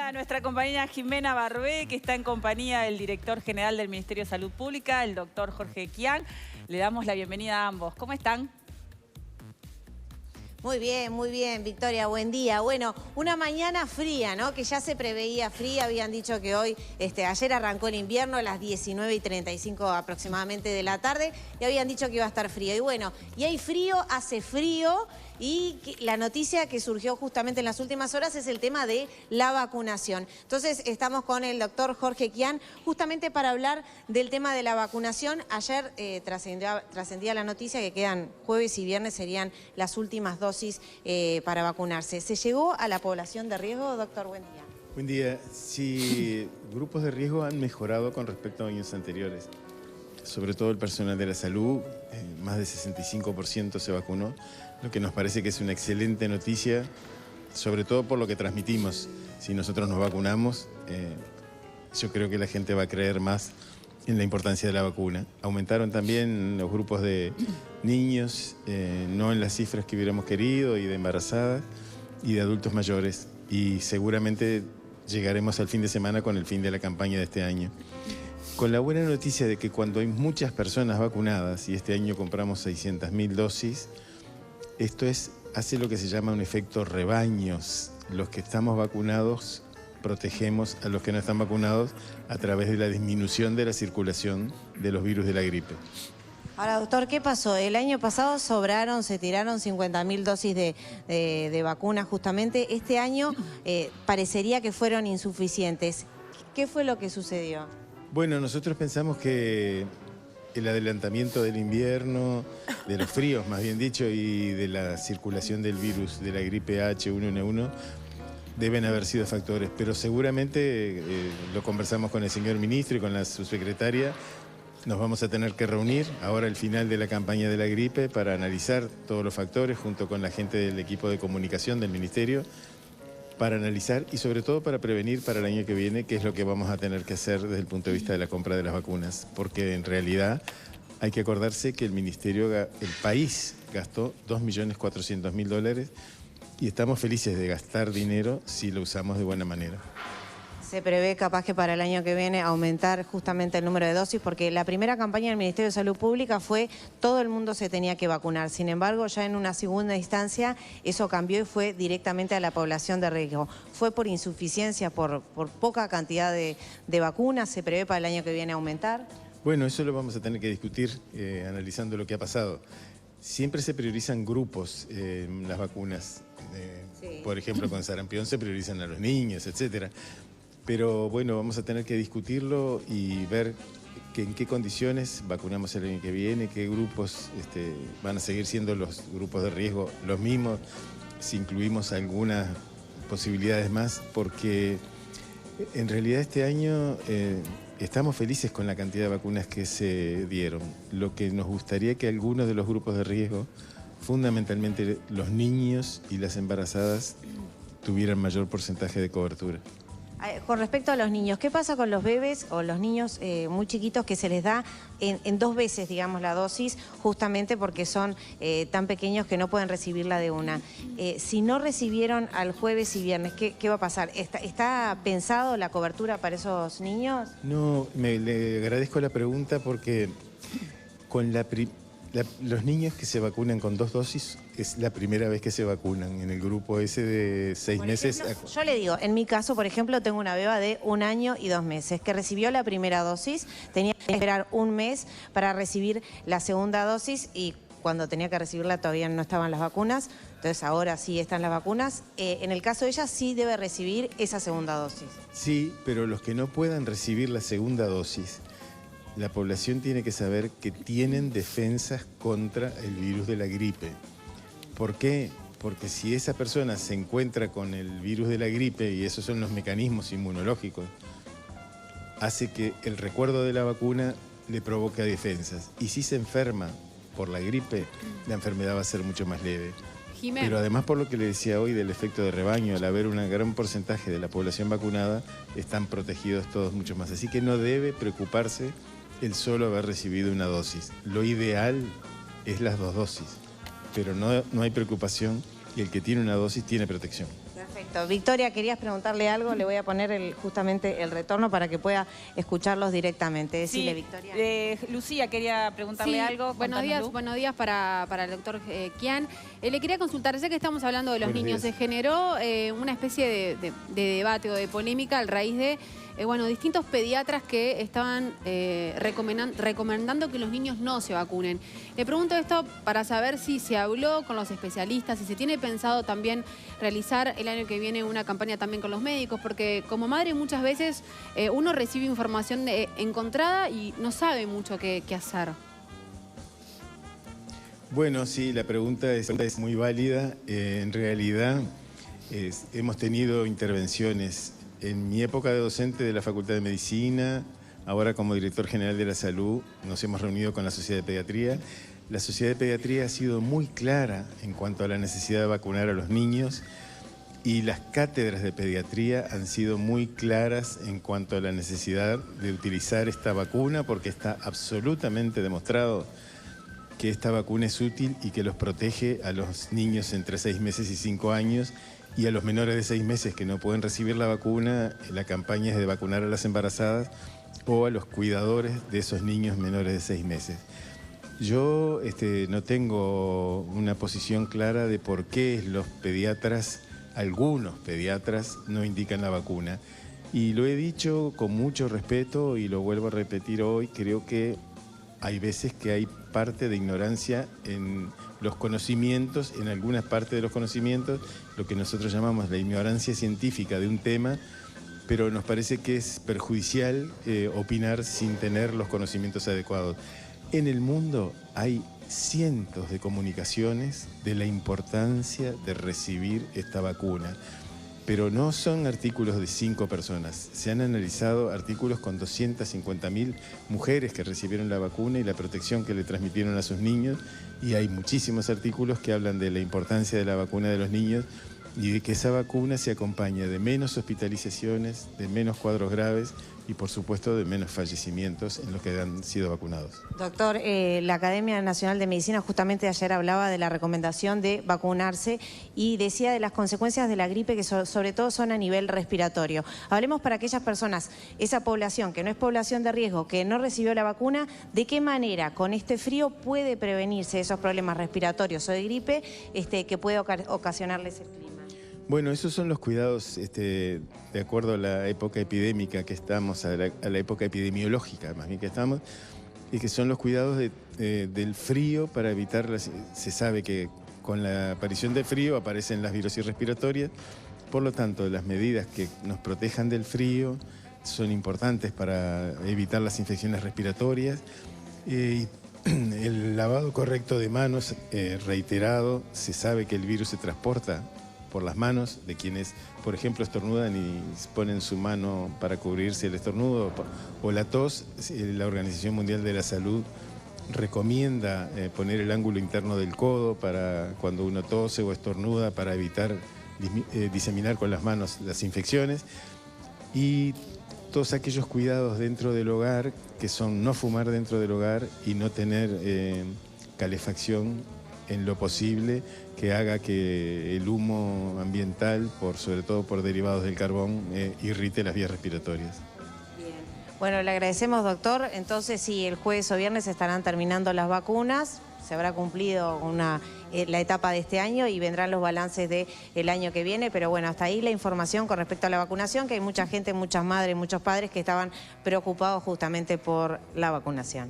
a nuestra compañera Jimena Barbé, que está en compañía del director general del Ministerio de Salud Pública, el doctor Jorge Kian. Le damos la bienvenida a ambos. ¿Cómo están? Muy bien, Victoria, buen día. Bueno, una mañana fría, ¿no? Que ya se preveía fría, habían dicho que hoy, ayer arrancó el invierno a las 19:35 aproximadamente de la tarde y habían dicho que iba a estar frío. Y bueno, y hay frío, hace frío y la noticia que surgió justamente en las últimas horas es el tema de la vacunación. Entonces estamos con el doctor Jorge Kian justamente para hablar del tema de la vacunación. Ayer trascendía la noticia que quedan jueves y viernes serían las últimas dosis para vacunarse. ¿Se llegó a la población de riesgo, doctor? Buen día. Buen día. Sí, grupos de riesgo han mejorado con respecto a años anteriores. Sobre todo el personal de la salud, más del 65% se vacunó, lo que nos parece que es una excelente noticia, sobre todo por lo que transmitimos. Si nosotros nos vacunamos, yo creo que la gente va a creer más en la importancia de la vacuna. Aumentaron también los grupos de niños, no en las cifras que hubiéramos querido, y de embarazadas y de adultos mayores. Y seguramente llegaremos al fin de semana con el fin de la campaña de este año. Con la buena noticia de que cuando hay muchas personas vacunadas, y este año compramos 600.000 dosis, esto hace lo que se llama un efecto rebaños. Los que estamos vacunados protegemos a los que no están vacunados a través de la disminución de la circulación de los virus de la gripe. Ahora, doctor, ¿qué pasó? El año pasado se tiraron 50.000 dosis de vacunas justamente. Este año parecería que fueron insuficientes. ¿Qué fue lo que sucedió? Bueno, nosotros pensamos que el adelantamiento del invierno, de los fríos más bien dicho, y de la circulación del virus de la gripe H1N1 deben haber sido factores, pero seguramente lo conversamos con el señor ministro y con la subsecretaria. Nos vamos a tener que reunir ahora al final de la campaña de la gripe para analizar todos los factores junto con la gente del equipo de comunicación del ministerio, para analizar y sobre todo para prevenir para el año que viene qué es lo que vamos a tener que hacer desde el punto de vista de la compra de las vacunas. Porque en realidad hay que acordarse que el país gastó $2.400.000 y estamos felices de gastar dinero si lo usamos de buena manera. Se prevé capaz que para el año que viene aumentar justamente el número de dosis, porque la primera campaña del Ministerio de Salud Pública fue todo el mundo se tenía que vacunar. Sin embargo, ya en una segunda instancia eso cambió y fue directamente a la población de riesgo. Fue por insuficiencia, por poca cantidad de vacunas. Se prevé para el año que viene aumentar. Bueno, eso lo vamos a tener que discutir analizando lo que ha pasado. Siempre se priorizan grupos en las vacunas. Sí. Por ejemplo, con sarampión se priorizan a los niños, etcétera. Pero bueno, vamos a tener que discutirlo y ver en qué condiciones vacunamos el año que viene, qué grupos van a seguir siendo los grupos de riesgo los mismos, si incluimos algunas posibilidades más, porque en realidad este año estamos felices con la cantidad de vacunas que se dieron. Lo que nos gustaría que algunos de los grupos de riesgo, fundamentalmente los niños y las embarazadas, tuvieran mayor porcentaje de cobertura. Con respecto a los niños, ¿qué pasa con los bebés o los niños muy chiquitos que se les da en 2 veces, digamos, la dosis, justamente porque son tan pequeños que no pueden recibirla de una? Si no recibieron al jueves y viernes, ¿qué va a pasar? ¿Está pensado la cobertura para esos niños? No, le agradezco la pregunta porque con los niños que se vacunan con 2 dosis es la primera vez que se vacunan en el grupo ese de 6 meses. Yo le digo, en mi caso, por ejemplo, tengo una beba de 1 año y 2 meses que recibió la primera dosis, tenía que esperar 1 mes para recibir la segunda dosis y cuando tenía que recibirla todavía no estaban las vacunas, entonces ahora sí están las vacunas. En el caso de ella sí debe recibir esa segunda dosis. Sí, pero los que no puedan recibir la segunda dosis, la población tiene que saber que tienen defensas contra el virus de la gripe. ¿Por qué? Porque si esa persona se encuentra con el virus de la gripe, y esos son los mecanismos inmunológicos, hace que el recuerdo de la vacuna le provoque defensas. Y si se enferma por la gripe, la enfermedad va a ser mucho más leve. Pero además, por lo que le decía hoy del efecto de rebaño, al haber un gran porcentaje de la población vacunada, están protegidos todos mucho más. Así que no debe preocuparse el solo haber recibido una dosis. Lo ideal es las 2 dosis, pero no hay preocupación y el que tiene una dosis tiene protección. Perfecto. Perfecto. Victoria, ¿querías preguntarle algo? Le voy a poner justamente el retorno para que pueda escucharlos directamente. Decile, Sí, Victoria. Lucía quería preguntarle algo. Buenos días para el doctor Kian. Le quería consultar, sé que estamos hablando de los Buenos niños, días. se generó una especie de debate o de polémica a raíz de distintos pediatras que estaban recomendando que los niños no se vacunen. Le pregunto esto para saber si se habló con los especialistas, si se tiene pensado también realizar el año que viene una campaña también con los médicos, porque como madre muchas veces uno recibe información encontrada y no sabe mucho qué hacer. Bueno, sí, la pregunta es muy válida. En realidad hemos tenido intervenciones en mi época de docente de la Facultad de Medicina, ahora como director general de la Salud, nos hemos reunido con la Sociedad de Pediatría. La Sociedad de Pediatría ha sido muy clara en cuanto a la necesidad de vacunar a los niños y las cátedras de pediatría han sido muy claras en cuanto a la necesidad de utilizar esta vacuna porque está absolutamente demostrado que esta vacuna es útil y que los protege a los niños entre 6 meses y 5 años y a los menores de 6 meses que no pueden recibir la vacuna. La campaña es de vacunar a las embarazadas o a los cuidadores de esos niños menores de 6 meses. Yo no tengo una posición clara de por qué los pediatras, algunos pediatras, no indican la vacuna. Y lo he dicho con mucho respeto y lo vuelvo a repetir hoy, creo que hay veces que hay parte de ignorancia en los conocimientos, en algunas partes de los conocimientos, lo que nosotros llamamos la ignorancia científica de un tema, pero nos parece que es perjudicial opinar sin tener los conocimientos adecuados. En el mundo hay cientos de comunicaciones de la importancia de recibir esta vacuna, pero no son artículos de 5 personas. Se han analizado artículos con 250.000 mujeres que recibieron la vacuna y la protección que le transmitieron a sus niños, y hay muchísimos artículos que hablan de la importancia de la vacuna de los niños y de que esa vacuna se acompaña de menos hospitalizaciones, de menos cuadros graves y por supuesto de menos fallecimientos en los que han sido vacunados. Doctor, la Academia Nacional de Medicina justamente ayer hablaba de la recomendación de vacunarse y decía de las consecuencias de la gripe que sobre todo son a nivel respiratorio. Hablemos para aquellas personas, esa población que no es población de riesgo, que no recibió la vacuna, ¿de qué manera con este frío puede prevenirse esos problemas respiratorios o de gripe que puede ocasionarles el clima? Bueno, esos son los cuidados de acuerdo a la época epidémica que estamos, a la época epidemiológica más bien que estamos, y que son los cuidados del frío para evitar, se sabe que con la aparición del frío aparecen las virosis respiratorias, por lo tanto las medidas que nos protejan del frío son importantes para evitar las infecciones respiratorias. El lavado correcto de manos, reiterado, se sabe que el virus se transporta por las manos de quienes, por ejemplo, estornudan y ponen su mano para cubrirse el estornudo o la tos. La Organización Mundial de la Salud recomienda poner el ángulo interno del codo para cuando uno tose o estornuda para evitar diseminar con las manos las infecciones. Y todos aquellos cuidados dentro del hogar, que son no fumar dentro del hogar y no tener calefacción en lo posible, que haga que el humo ambiental, sobre todo por derivados del carbón, irrite las vías respiratorias. Bien. Bueno, le agradecemos, doctor. Entonces, sí, el jueves o viernes estarán terminando las vacunas, se habrá cumplido la etapa de este año y vendrán los balances del año que viene, pero bueno, hasta ahí la información con respecto a la vacunación, que hay mucha gente, muchas madres, muchos padres que estaban preocupados justamente por la vacunación.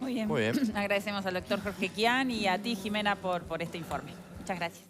Muy bien. Agradecemos al doctor Jorge Kian y a ti, Jimena, por este informe. Muchas gracias.